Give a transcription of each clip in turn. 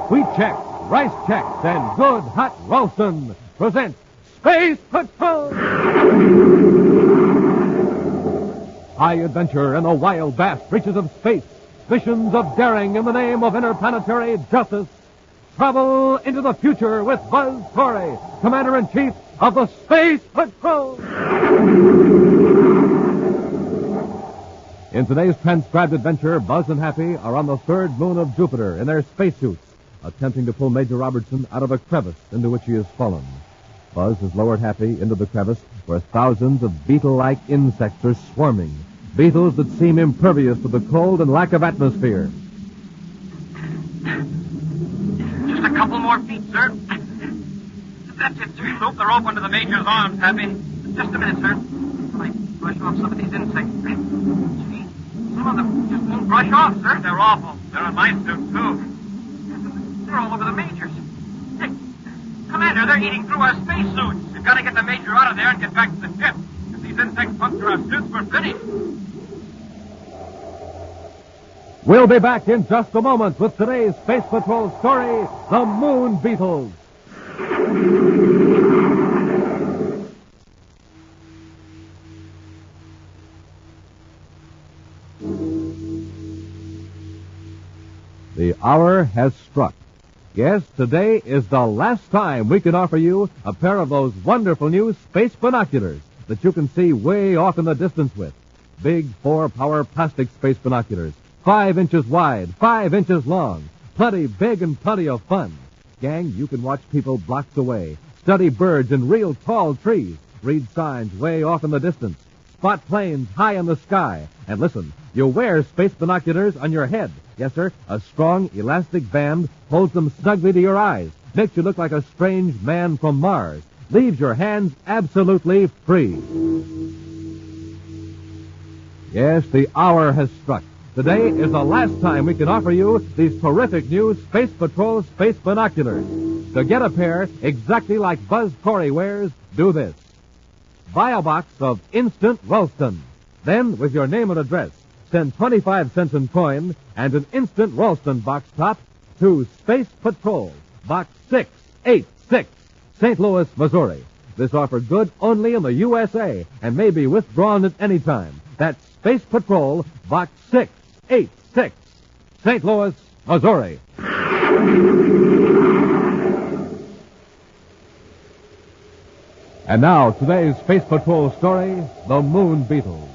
Wheat Chex, Rice Chex, and Good Hot Ralston present Space Patrol! High adventure in the wild, vast reaches of space. Missions of daring in the name of interplanetary justice. Travel into the future with Buzz Corey, Commander-in-Chief of the Space Patrol. In today's transcribed adventure, Buzz and Happy are on the third moon of Jupiter in their spacesuits, attempting to pull Major Robertson out of a crevice into which he has fallen. Buzz has lowered Happy into the crevice where thousands of beetle-like insects are swarming. Beetles that seem impervious to the cold and lack of atmosphere. Just a couple more feet, sir. That's it, sir. Loop the rope under the Major's arms, Happy. Just a minute, sir. While I brush off some of these insects. Gee, some of them just won't brush off, sir. They're awful. They're in my suit, too. They're all over the Major's. Hey, Commander, they're eating through our spacesuits. We've got to get the Major out of there and get back to the ship. If these insects puncture our suits, we're finished. We'll be back in just a moment with today's Space Patrol story, The Moon Beetles. The hour has struck. Yes, today is the last time we can offer you a pair of those wonderful new space binoculars that you can see way off in the distance with. Big 4-power plastic space binoculars. 5 inches wide, 5 inches long. Plenty big and plenty of fun. Gang, you can watch people blocks away, study birds in real tall trees, read signs way off in the distance, spot planes high in the sky, and listen, you wear space binoculars on your head. Yes, sir, a strong elastic band holds them snugly to your eyes, makes you look like a strange man from Mars, leaves your hands absolutely free. Yes, the hour has struck. Today is the last time we can offer you these terrific new Space Patrol space binoculars. To get a pair exactly like Buzz Corey wears, do this. Buy a box of Instant Ralston. Then, with your name and address, send 25 cents in coin and an Instant Ralston box top to Space Patrol, Box 686, St. Louis, Missouri. This offer good only in the USA and may be withdrawn at any time. That's Space Patrol, Box 686, St. Louis, Missouri. And now, today's Space Patrol story, The Moon Beetles.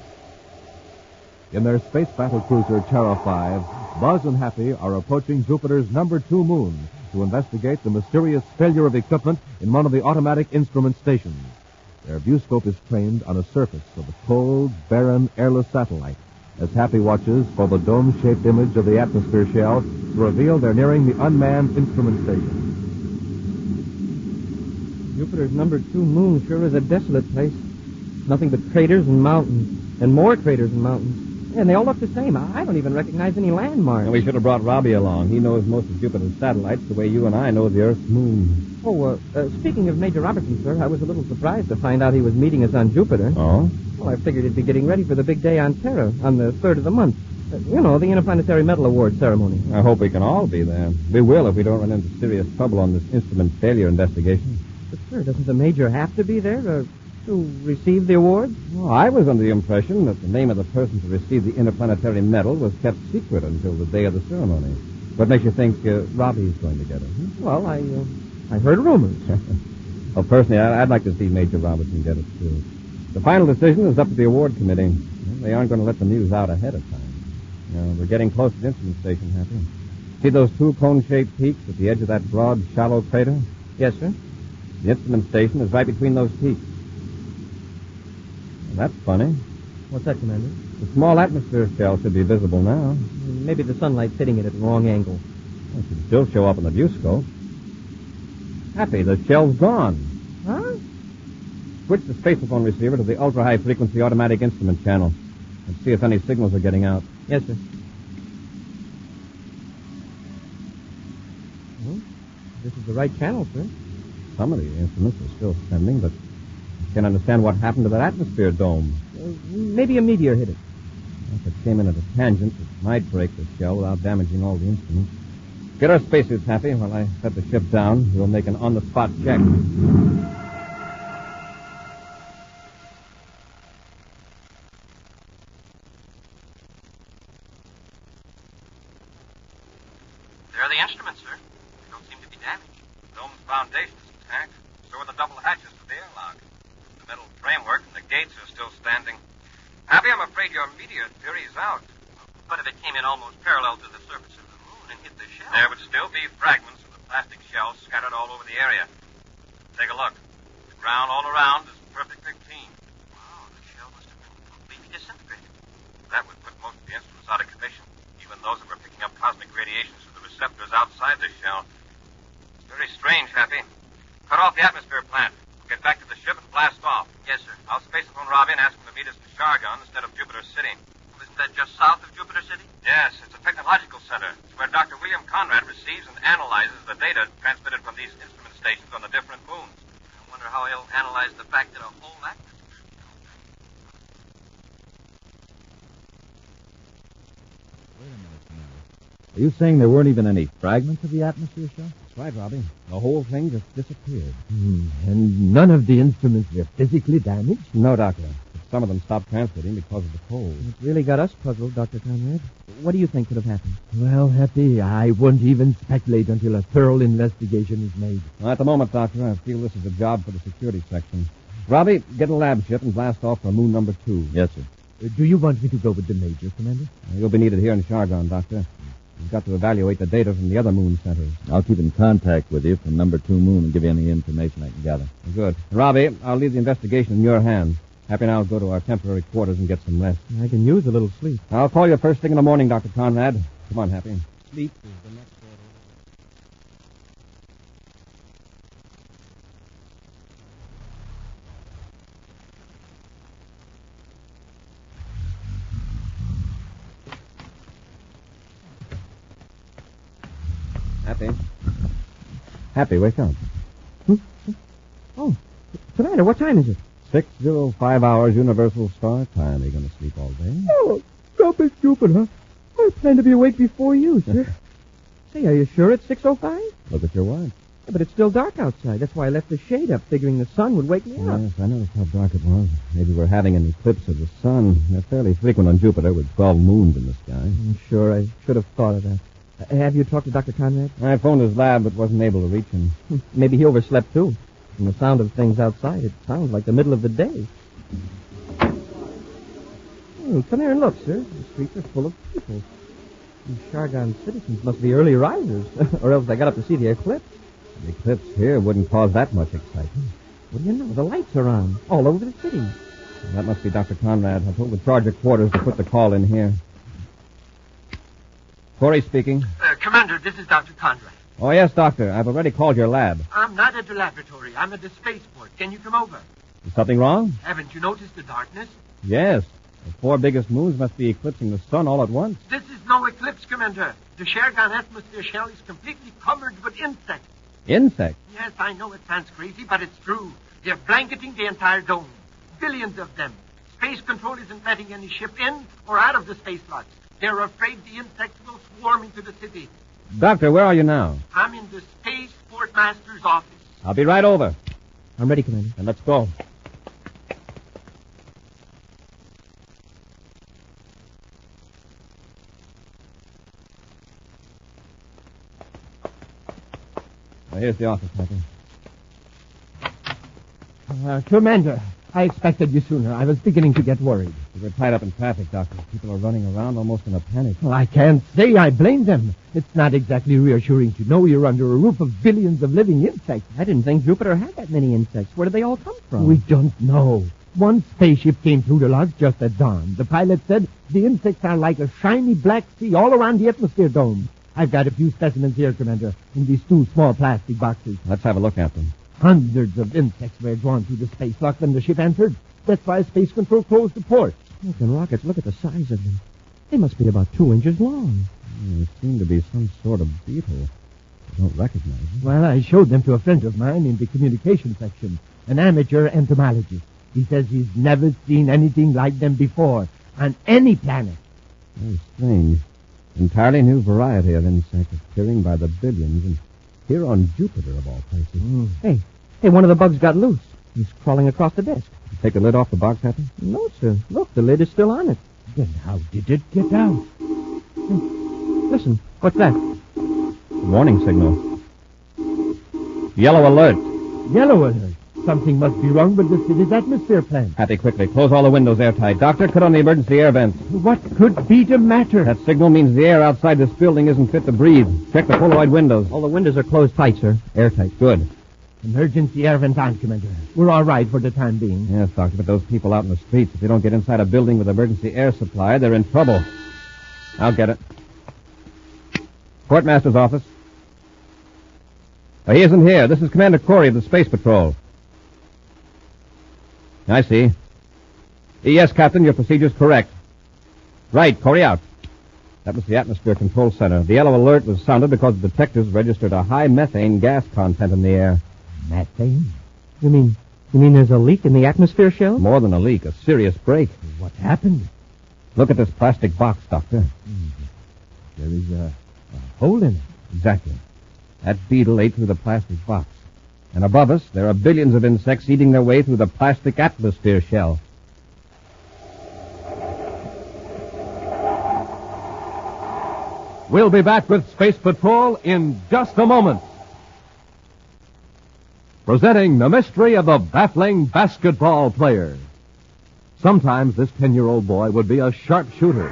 In their space battle cruiser, Terra 5, Buzz and Happy are approaching Jupiter's number 2 moon to investigate the mysterious failure of equipment in one of the automatic instrument stations. Their viewscope is trained on a surface of a cold, barren, airless satellite as Happy watches for the dome-shaped image of the atmosphere shell to reveal they're nearing the unmanned instrument station. Jupiter's number 2 moon sure is a desolate place. Nothing but craters and mountains, and more craters and mountains. And they all look the same. I don't even recognize any landmarks. And we should have brought Robbie along. He knows most of Jupiter's satellites the way you and I know the Earth's moon. Oh, speaking of Major Robertson, sir, I was a little surprised to find out he was meeting us on Jupiter. Oh? Well, I figured he'd be getting ready for the big day on Terra on the 3rd of the month. You know, the Interplanetary Medal Award ceremony. I hope we can all be there. We will if we don't run into serious trouble on this instrument failure investigation. But, sir, doesn't the Major have to be there to receive the award? Well, I was under the impression that the name of the person to receive the Interplanetary Medal was kept secret until the day of the ceremony. What makes you think Robbie's going to get it? Well, I heard rumors. Well, personally, I'd like to see Major Robertson get it, too. The final decision is up to the award committee. Well, they aren't going to let the news out ahead of time. We're getting close to the instrument station, Happy. See those 2 cone-shaped peaks at the edge of that broad, shallow crater? Yes, sir. The instrument station is right between those peaks. Well, that's funny. What's that, Commander? The small atmosphere shell should be visible now. Maybe the sunlight's hitting it at a wrong angle. It should still show up on the viewscope. Happy, the shell's gone. Huh? Switch the spacephone receiver to the ultra-high frequency automatic instrument channel and see if any signals are getting out. Yes, sir. Well, this is the right channel, sir. Some of the instruments are still sending, but I can't understand what happened to that atmosphere dome. Maybe a meteor hit it. If it came in at a tangent, it might break the shell without damaging all the instruments. Get our spacesuits, Happy, while I set the ship down. We'll make an on-the-spot check. There are the instruments, sir. They don't seem to be damaged. The dome's foundation is intact. So are the double hatches to the airlock. The metal framework and the gates are still standing. Happy, I'm afraid your meteor theory is out. But if it came in almost parallel to the surface of the moon and hit the shell... There would still be fragments of the plastic shell scattered all over the area. Take a look. The ground all around is perfectly clean. Wow, the shell must have been completely disintegrated. That would put most of the instruments out of commission, even those that were picking up cosmic radiations through the receptors outside the shell. It's very strange, Happy. Cut off the atmosphere plant. We'll get back to the ship and blast off. Yes, sir. I'll spacephone Robbie and ask him to meet us in Shargon instead of Jupiter City. Well, isn't that just south of Jupiter City? Yes, it's a technological center. It's where Dr. William Conrad receives and analyzes the data transmitted from these instrument stations on the different moons. I wonder how he'll analyze the fact that a whole atmosphere... Wait a minute, Commander. Are you saying there weren't even any fragments of the atmosphere shell? That's right, Robbie. The whole thing just disappeared. And none of the instruments were physically damaged? No, Doctor. But some of them stopped transmitting because of the cold. It really got us puzzled, Dr. Conrad. What do you think could have happened? Well, Happy, I won't even speculate until a thorough investigation is made. Well, at the moment, Doctor, I feel this is a job for the security section. Robbie, get a lab ship and blast off for moon number 2. Yes, sir. Do you want me to go with the Major, Commander? You'll be needed here in Shargon, Doctor. You've got to evaluate the data from the other moon centers. I'll keep in contact with you from number 2 moon and give you any information I can gather. Good. Robbie, I'll leave the investigation in your hands. Happy and I'll go to our temporary quarters and get some rest. I can use a little sleep. I'll call you first thing in the morning, Dr. Conrad. Come on, Happy. Sleep is the next Happy. Happy, wake up. Oh, Commander, what time is it? 6:05 hours Universal Star Time. Are you going to sleep all day? Oh, don't be stupid, huh? I plan to be awake before you, sir. Say, are you sure it's 6:05? Look at your watch. Yeah, but it's still dark outside. That's why I left the shade up, figuring the sun would wake me up. Yes, I noticed how dark it was. Maybe we're having an eclipse of the sun. They're fairly frequent on Jupiter with 12 moons in the sky. I'm sure I should have thought of that. Have you talked to Dr. Conrad? I phoned his lab, but wasn't able to reach him. Maybe he overslept, too. From the sound of things outside, it sounds like the middle of the day. Come here and look, sir. The streets are full of people. These Shargon citizens must be early risers, or else they got up to see the eclipse. The eclipse here wouldn't cause that much excitement. What do you know? The lights are on, all over the city. That must be Dr. Conrad. I told the charge of quarters to put the call in here. Corey speaking. Commander, this is Dr. Conrad. Oh, yes, Doctor. I've already called your lab. I'm not at the laboratory. I'm at the spaceport. Can you come over? Is something wrong? Haven't you noticed the darkness? Yes. The 4 biggest moons must be eclipsing the sun all at once. This is no eclipse, Commander. The Shargon atmosphere shell is completely covered with insects. Insects? Yes, I know it sounds crazy, but it's true. They're blanketing the entire dome. Billions of them. Space Control isn't letting any ship in or out of the space lots. They're afraid the insects will swarm into the city. Doctor, where are you now? I'm in the Spaceport Master's office. I'll be right over. I'm ready, Commander. Then let's go. Well, here's the office, Captain. Commander, I expected you sooner. I was beginning to get worried. We're tied up in traffic, Doctor. People are running around almost in a panic. Well, I can't say I blame them. It's not exactly reassuring to know you're under a roof of billions of living insects. I didn't think Jupiter had that many insects. Where do they all come from? We don't know. One spaceship came through the logs just at dawn. The pilot said the insects are like a shiny black sea all around the atmosphere dome. I've got a few specimens here, Commander, in these 2 small plastic boxes. Let's have a look at them. Hundreds of insects were drawn through the space lock when the ship entered. That's why Space Control closed the port. Look, and rockets, look at the size of them. They must be about 2 inches long. They seem to be some sort of beetle. I don't recognize them. Well, I showed them to a friend of mine in the communication section, an amateur entomologist. He says he's never seen anything like them before on any planet. Very strange. Entirely new variety of insect appearing by the billions, and here on Jupiter, of all places. Hey, one of the bugs got loose. He's crawling across the desk. Take the lid off the box, Happy? No, sir. Look, the lid is still on it. Then how did it get out? Listen, what's that? Warning signal. Yellow alert. Yellow alert. Something must be wrong with the city's atmosphere plant. Happy, quickly. Close all the windows airtight. Doctor, cut on the emergency air vents. What could be the matter? That signal means the air outside this building isn't fit to breathe. Check the Polaroid windows. All the windows are closed tight, sir. Airtight. Good. Emergency air vent on, Commander. We're all right for the time being. Yes, Doctor, but those people out in the streets, if they don't get inside a building with emergency air supply, they're in trouble. I'll get it. Quartermaster's office. He isn't here. This is Commander Corey of the Space Patrol. I see. Yes, Captain, your procedure's correct. Right, Corey out. That was the Atmosphere Control Center. The yellow alert was sounded because the detectives registered a high methane gas content in the air. Methane? You mean there's a leak in the atmosphere shell? More than a leak, a serious break. What happened? Look at this plastic box, Doctor. There is a hole in it. Exactly. That beetle ate through the plastic box. And above us, there are billions of insects eating their way through the plastic atmosphere shell. We'll be back with Space Patrol in just a moment. Presenting the mystery of the baffling basketball player. Sometimes this 10-year-old boy would be a sharpshooter.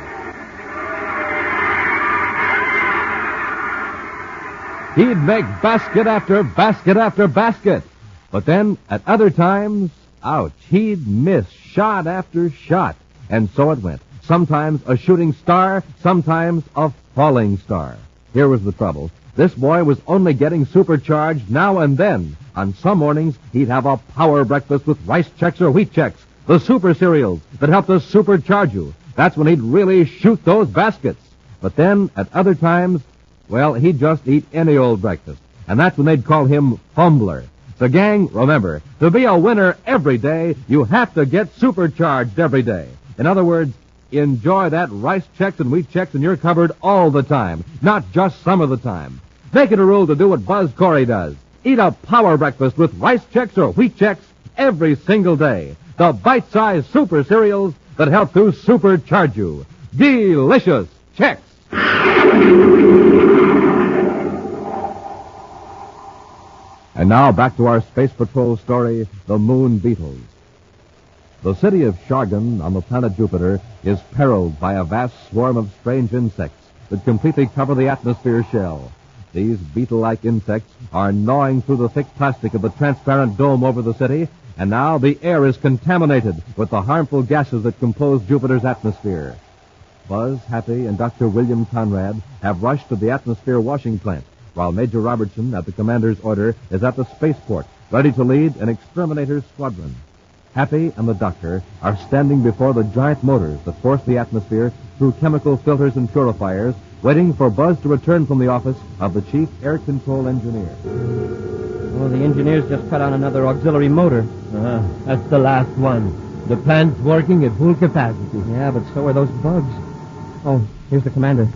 He'd make basket after basket after basket. But then, at other times, ouch, he'd miss shot after shot. And so it went. Sometimes a shooting star, sometimes a falling star. Here was the trouble. This boy was only getting supercharged now and then. On some mornings, he'd have a power breakfast with rice checks or wheat checks, the super cereals that help to supercharge you. That's when he'd really shoot those baskets. But then, at other times, well, he'd just eat any old breakfast. And that's when they'd call him Fumbler. So, gang, remember, to be a winner every day, you have to get supercharged every day. In other words, enjoy that rice checks and wheat checks in your cupboard all the time, not just some of the time. Make it a rule to do what Buzz Corey does. Eat a power breakfast with rice checks or wheat checks every single day. The bite-sized super cereals that help to supercharge you. Delicious checks. And now back to our Space Patrol story, The Moon Beetles. The city of Shargan on the planet Jupiter is perilled by a vast swarm of strange insects that completely cover the atmosphere shell. These beetle-like insects are gnawing through the thick plastic of the transparent dome over the city, and now the air is contaminated with the harmful gases that compose Jupiter's atmosphere. Buzz, Happy, and Dr. William Conrad have rushed to the atmosphere washing plant, while Major Robertson, at the commander's order, is at the spaceport, ready to lead an exterminator's squadron. Happy and the doctor are standing before the giant motors that force the atmosphere through chemical filters and purifiers, waiting for Buzz to return from the office of the chief air control engineer. Well, the engineers just cut on another auxiliary motor. That's the last one. The plant's working at full capacity. Yeah, but so are those bugs. Oh, here's the commander.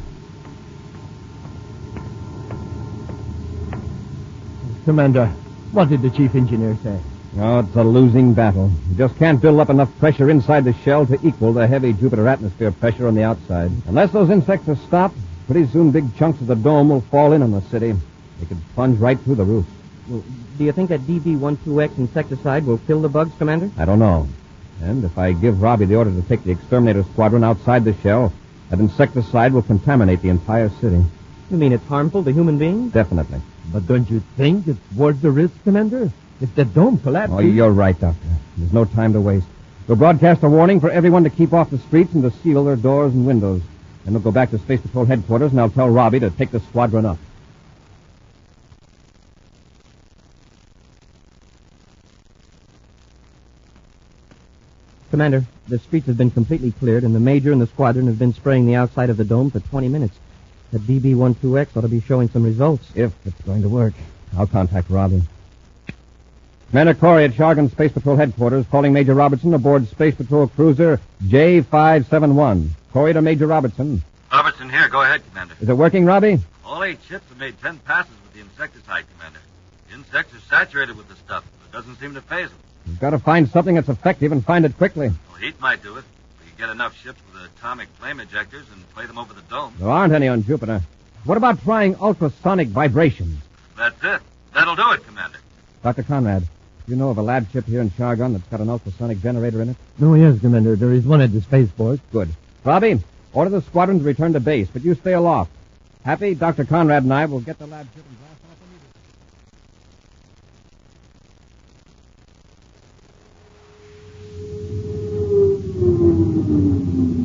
Commander, what did the chief engineer say? Oh, it's a losing battle. You just can't build up enough pressure inside the shell to equal the heavy Jupiter atmosphere pressure on the outside. Unless those insects are stopped, pretty soon big chunks of the dome will fall in on the city. They could plunge right through the roof. Well, do you think that DB12X insecticide will kill the bugs, Commander? I don't know. And if I give Robbie the order to take the exterminator squadron outside the shell, that insecticide will contaminate the entire city. You mean it's harmful to human beings? Definitely. But don't you think it's worth the risk, Commander? If the dome collapses... Oh, you're right, Doctor. There's no time to waste. We'll broadcast a warning for everyone to keep off the streets and to seal their doors and windows. Then we'll go back to Space Patrol headquarters, and I'll tell Robbie to take the squadron up. Commander, the streets have been completely cleared, and the Major and the squadron have been spraying the outside of the dome for 20 minutes. The DB12X ought to be showing some results. If it's going to work. I'll contact Robbie. Commander Corey at Shargan Space Patrol headquarters, calling Major Robertson aboard Space Patrol cruiser J571. Corey to Major Robertson. Robertson, Robertson here. Go ahead, Commander. Is it working, Robbie? All 8 ships have made 10 passes with the insecticide, Commander. The insects are saturated with the stuff. It doesn't seem to phase them. We've got to find something that's effective and find it quickly. Well, heat might do it. We can get enough ships with atomic flame ejectors and play them over the dome. There aren't any on Jupiter. What about trying ultrasonic vibrations? That's it. That'll do it, Commander. Dr. Conrad, you know of a lab ship here in Chargon that's got an ultrasonic generator in it? Oh, yes, Commander. There is one at the spaceport. Good. Robbie, order the squadron to return to base, but you stay aloft. Happy, Dr. Conrad and I will get the lab ship and blast off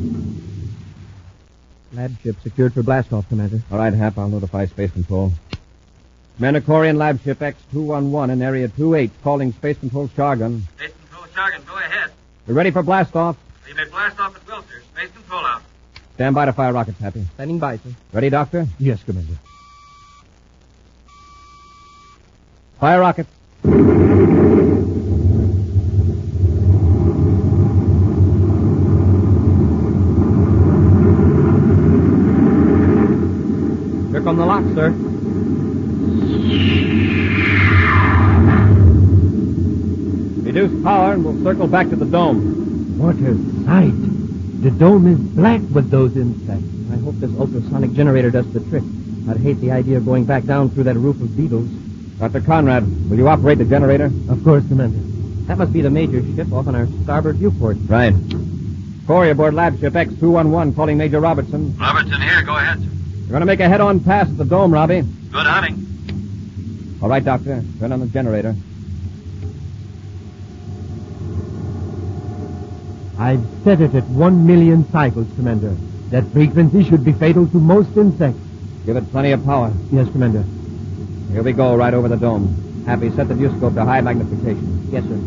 immediately. Lab ship secured for blastoff, Commander. All right, Hap, I'll notify Space Control. Commander Corey and lab ship X211 in Area 28, calling Space Control Chargon. Space Control Jargon, go ahead. We're ready for blastoff. You may blast off at will, sir. Space Control out. Stand by to fire rockets, Happy. Standing by, sir. Ready, Doctor? Yes, Commander. Fire rockets. Here come the locks, sir. Reduce power and we'll circle back to the dome. What a sight. The dome is black with those insects. I hope this ultrasonic generator does the trick. I'd hate the idea of going back down through that roof of Beetles. Dr. Conrad, will you operate the generator? Of course, Commander. That must be the major ship off on our starboard viewport. Right. Corey aboard lab ship X211, calling Major Robertson. Robertson here. Go ahead, sir. We're going to make a head-on pass at the dome, Robbie. Good hunting. All right, Doctor. Turn on the generator. I've set it at 1 million cycles, Commander. That frequency should be fatal to most insects. Give it plenty of power. Yes, Commander. Here we go, right over the dome. Happy, set the viewscope to high magnification. Yes, sir.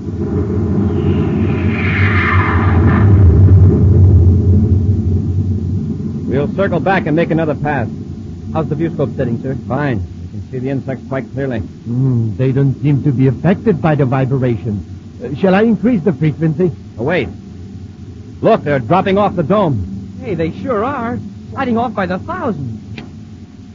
We'll circle back and make another pass. How's the viewscope setting, sir? Fine. You can see the insects quite clearly. They don't seem to be affected by the vibration. Shall I increase the frequency? Oh, wait. Look, they're dropping off the dome. Hey, they sure are. Sliding off by the thousands.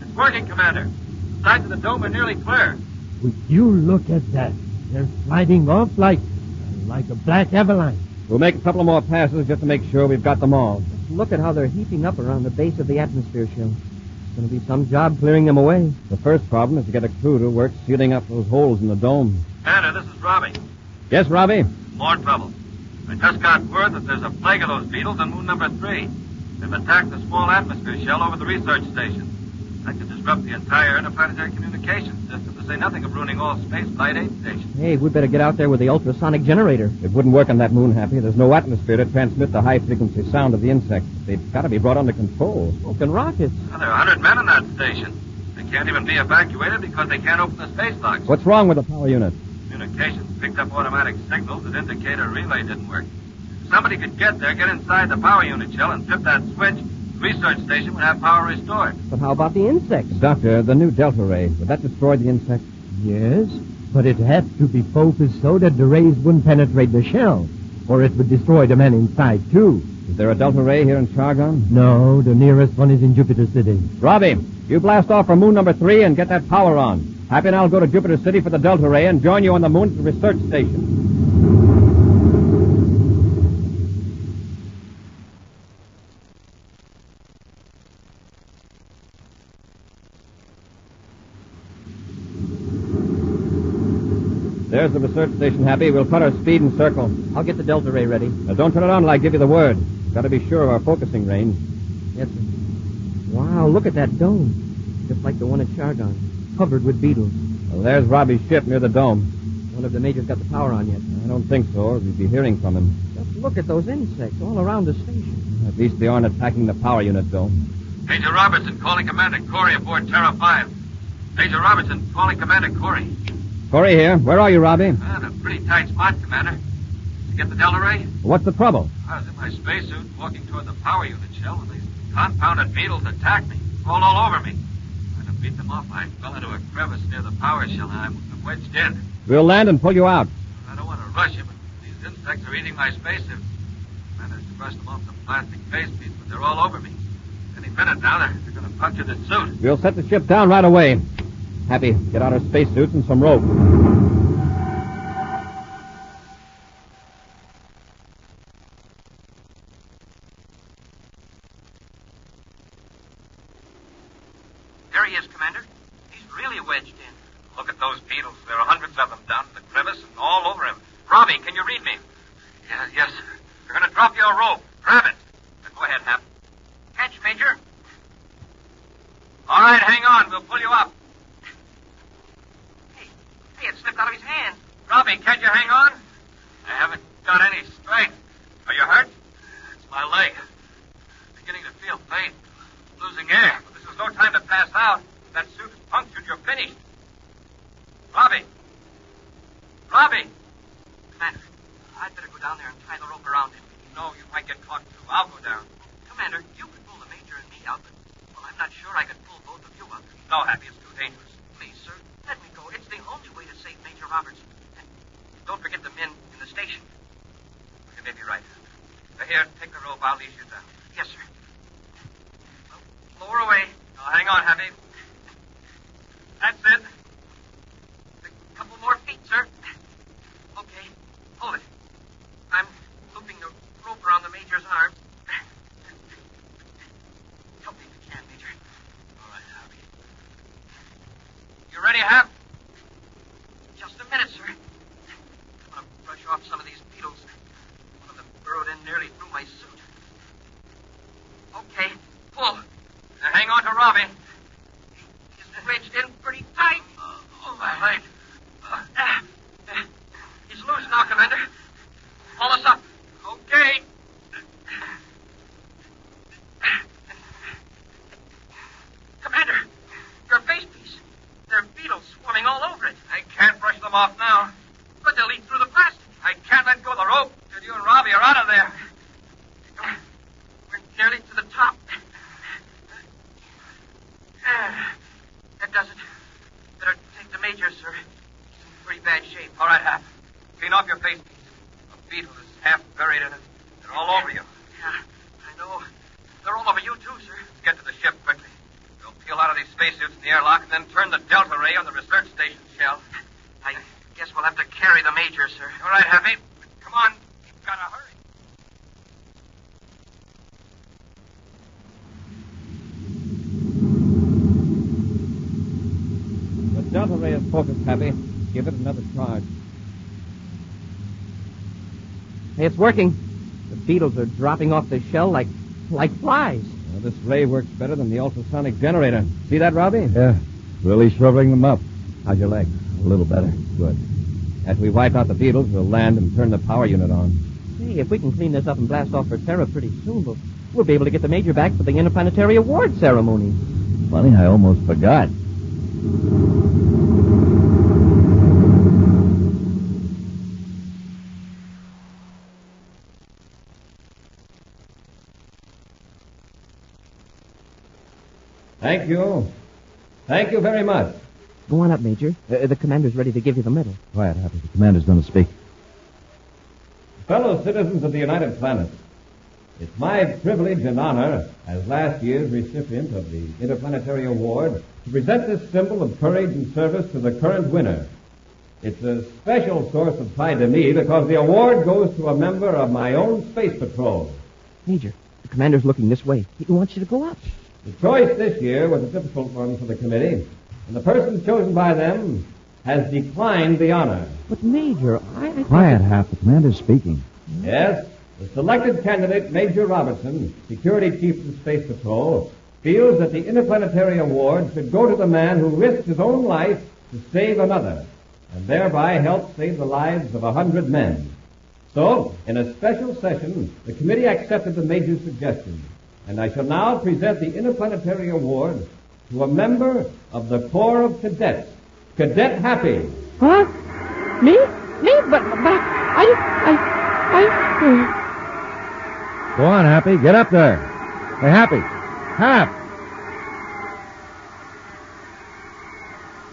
It's working, Commander. The sides of the dome are nearly clear. Would you look at that? They're sliding off like a black avalanche. We'll make a couple more passes just to make sure we've got them all. Look at how they're heaping up around the base of the atmosphere shell. It's going to be some job clearing them away. The first problem is to get a crew to work sealing up those holes in the dome. Commander, this is Robbie. Yes, Robbie? More trouble. I just got word that there's a plague of those beetles on moon number 3. They've attacked the small atmosphere shell over the research station. That could disrupt the entire interplanetary communications system, to say nothing of ruining all space flight aid stations. Hey, we'd better get out there with the ultrasonic generator. It wouldn't work on that moon, Happy. There's no atmosphere to transmit the high-frequency sound of the insects. They've got to be brought under control. Smoking rockets. Well, there are 100 men on that station. They can't even be evacuated because they can't open the space locks. What's wrong with the power unit? Communications picked up automatic signals that indicate a relay didn't work. If somebody could get there, get inside the power unit shell, and flip that switch, the research station would have power restored. But how about the insects? Doctor, the new delta ray, would that destroy the insects? Yes, but it had to be focused so that the rays wouldn't penetrate the shell, or it would destroy the men inside, too. Is there a delta ray here in Chargon? No, the nearest one is in Jupiter City. Robbie, you blast off from moon number 3 and get that power on. Happy and I'll go to Jupiter City for the delta ray and join you on the moon at the research station. There's the research station, Happy. We'll cut our speed and circle. I'll get the delta ray ready. Now, don't turn it on till I give you the word. Got to be sure of our focusing range. Yes, sir. Wow, look at that dome. Just like the one at Chargon, covered with beetles. Well, there's Robbie's ship near the dome. One of the majors got the power on yet. I don't think so, or we'd be hearing from him. Just look at those insects all around the station. At least they aren't attacking the power unit dome. Major Robertson calling Commander Corey aboard Terra 5. Major Robertson calling Commander Corey. Corey here. Where are you, Robbie? In a pretty tight spot, Commander. Did you get the delta ray? What's the trouble? I was in my spacesuit walking toward the power unit shell when these confounded beetles attacked me. Rolled all over me. Trying to beat them off, I fell into a crevice near the power shell and I'm wedged in. We'll land and pull you out. I don't want to rush you, but these insects are eating my spacesuit. I managed to brush them off the plastic face piece, but they're all over me. Any Any minute now, they're going to puncture the suit. We'll set the ship down right away. Happy, get out our spacesuits and some rope. There he is, Commander. He's really wedged in. Look at those beetles. There are hundreds of them down in the crevice and all over him. Robbie, can you read me? Yes. They're going to drop you a rope. Grab it. Now, go ahead, Hap. Catch, Major. All right, hang on. We'll pull you up. Hey, it slipped out of his hand. Robbie, can't you hang on? I haven't got any strength. Are you hurt? It's my leg. I'm beginning to feel pain. Losing air. But this is no time to pass out. If that suit is punctured, you're finished. Robbie. Commander, I'd better go down there and tie the rope around him. No, you might get caught, too. I'll go down. Commander, you could pull the Major and me out, but, well, I'm not sure I could pull both of you out. No, Happy, it's too dangerous. Please, sir, let me go. It's the only way to save Major Robertson. And don't forget the men in the station. You may be right. Here, take the rope. I'll lead you down. Yes, sir. Well, lower away. Now, hang on, Happy. That's it. A couple more feet, sir. Okay, hold it. I'm looping the rope around the Major's arm. Help me if you can, Major. All right, Happy. You ready, Hap? Just a minute, sir. I'm going to brush off some of these beetles. One of them burrowed in nearly through my suit. Okay, pull. Now, hang on to Robbie. He's wedged in pretty tight. Oh, my leg. He's loose now, Commander. Haul us up. Okay. Commander, your face piece. There are beetles swarming all over it. I can't brush them off now. But they'll eat through the plastic. I can't let go of the rope till you and Robbie are out of there. We're nearly to the top. That does it. Better take the Major, sir. He's in pretty bad shape. All right, Hap. Clean off your face piece. A beetle is half buried in it. They're all over you. Yeah, I know. They're all over you, too, sir. Get to the ship quickly. We'll peel out of these spacesuits in the airlock and then turn the delta ray on the research station shell. I guess we'll have to carry the Major, sir. All right, Happy. Come on. You've got to hurry. The delta ray is focused, Happy. Give it another charge. Hey, it's working. The beetles are dropping off the shell like flies. Well, this ray works better than the ultrasonic generator. See that, Robbie? Yeah, really shriveling them up. How's your leg? A little better. Good. As we wipe out the beetles, we'll land and turn the power unit on. Hey, if we can clean this up and blast off for Terra pretty soon, we'll be able to get the Major back for the Interplanetary Award ceremony. Funny, I almost forgot. Thank you. Thank you very much. Go on up, Major. The commander's ready to give you the medal. Quiet, Happy. The commander's going to speak. Fellow citizens of the United Planets, it's my privilege and honor as last year's recipient of the Interplanetary Award to present this symbol of courage and service to the current winner. It's a special source of pride to me because the award goes to a member of my own space patrol. Major, the commander's looking this way. He wants you to go up. The choice this year was a difficult one for the committee, and the person chosen by them has declined the honor. But, Major, I Quiet, Hap. The commander's speaking. Yes, the selected candidate, Major Robertson, Security Chief of the Space Patrol, feels that the Interplanetary Award should go to the man who risked his own life to save another, and thereby help save the lives of 100 men. So, in a special session, the committee accepted the Major's suggestion, and I shall now present the Interplanetary Award to a member of the Corps of Cadets, Cadet Happy. Huh? Me? But Go on, Happy. Get up there. Hey, Happy. Hap.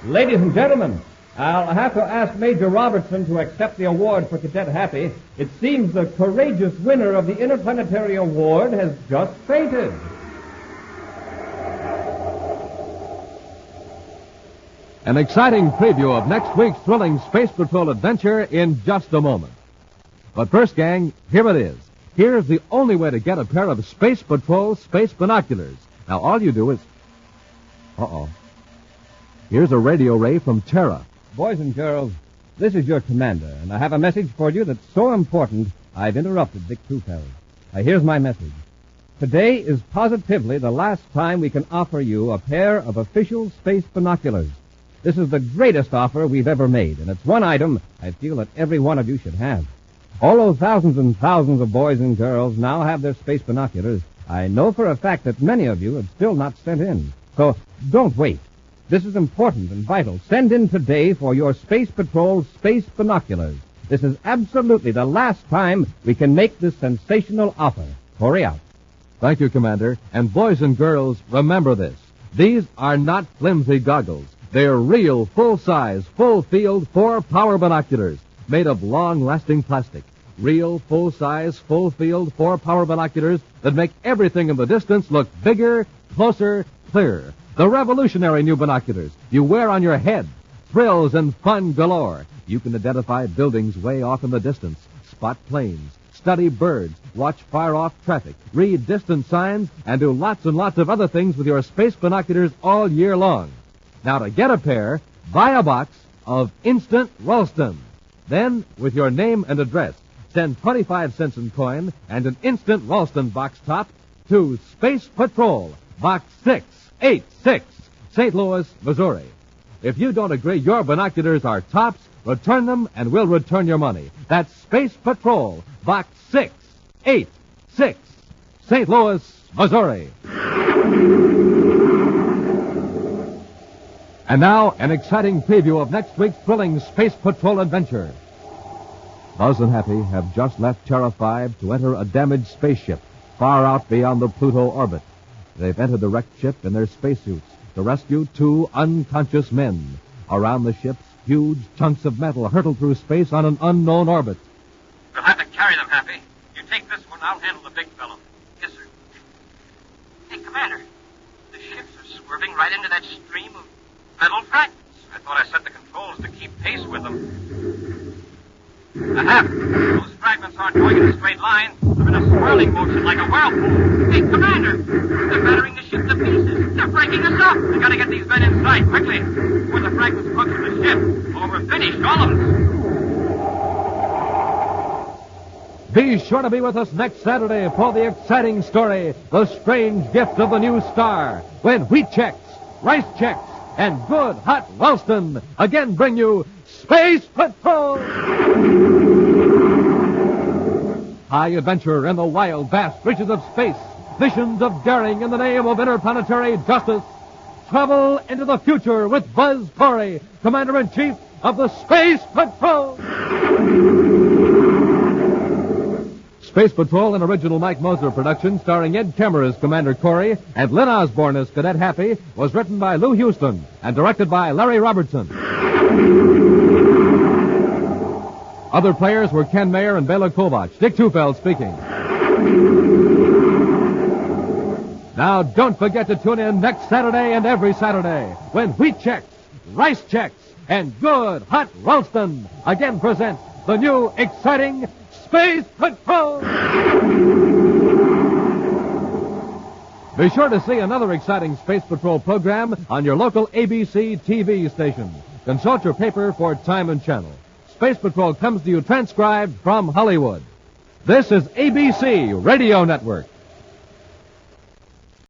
Ladies and gentlemen, I'll have to ask Major Robertson to accept the award for Cadet Happy. It seems the courageous winner of the Interplanetary Award has just fainted. An exciting preview of next week's thrilling Space Patrol adventure in just a moment. But first, gang, here it is. Here's the only way to get a pair of Space Patrol space binoculars. Now, all you do is... Here's a radio ray from Terra. Boys and girls, this is your commander, and I have a message for you that's so important, I've interrupted Vic Tufeld. Here's my message. Today is positively the last time we can offer you a pair of official space binoculars. This is the greatest offer we've ever made, and it's one item I feel that every one of you should have. All those thousands and thousands of boys and girls now have their space binoculars. I know for a fact that many of you have still not sent in. So don't wait. This is important and vital. Send in today for your Space Patrol space binoculars. This is absolutely the last time we can make this sensational offer. Hurry out. Thank you, Commander. And boys and girls, remember this. These are not flimsy goggles. They're real, full-size, full-field, 4-power binoculars made of long-lasting plastic. Real, full-size, full-field, 4-power binoculars that make everything in the distance look bigger, closer, clearer. The revolutionary new binoculars you wear on your head. Thrills and fun galore. You can identify buildings way off in the distance, spot planes, study birds, watch far-off traffic, read distant signs, and do lots and lots of other things with your space binoculars all year long. Now, to get a pair, buy a box of Instant Ralston. Then, with your name and address, send 25 cents in coin and an Instant Ralston box top to Space Patrol, Box 686, St. Louis, Missouri. If you don't agree your binoculars are tops, return them and we'll return your money. That's Space Patrol, Box 686, St. Louis, Missouri. And now, an exciting preview of next week's thrilling Space Patrol adventure. Buzz and Happy have just left Terra 5 to enter a damaged spaceship far out beyond the Pluto orbit. They've entered the wrecked ship in their spacesuits to rescue 2 unconscious men. Around the ships, huge chunks of metal hurtle through space on an unknown orbit. We'll have to carry them, Happy. You take this one, I'll handle the big fellow. Yes, sir. Hey, Commander, the ships are swerving right into that stream of metal fragments. I thought I set the controls to keep pace with them. Hap, those fragments aren't going in a straight line. They're in a swirling motion like a whirlpool. Hey, Commander, they're battering the ship to pieces. They're breaking us up. We gotta get these men inside quickly before the fragments puncture the ship. Or we're finished, all of us. Be sure to be with us next Saturday for the exciting story, The Strange Gift of the New Star, when Wheat Chex, Rice Chex, and Good Hot Ralston again bring you Space Patrol! High adventure in the wild, vast reaches of space. Visions of daring in the name of interplanetary justice. Travel into the future with Buzz Corey, Commander-in-Chief of the Space Patrol! Space Patrol, an original Mike Moser production starring Ed Kemmer as Commander Corey and Lynn Osborne as Cadet Happy, was written by Lou Houston and directed by Larry Robertson. Other players were Ken Mayer and Bela Kovach. Dick Tufeld speaking. Now, don't forget to tune in next Saturday and every Saturday when Wheat Chex, Rice Chex, and Good Hot Ralston again present the new exciting Space Patrol! Be sure to see another exciting Space Patrol program on your local ABC TV station. Consult your paper for time and channel. Space Patrol comes to you transcribed from Hollywood. This is ABC Radio Network.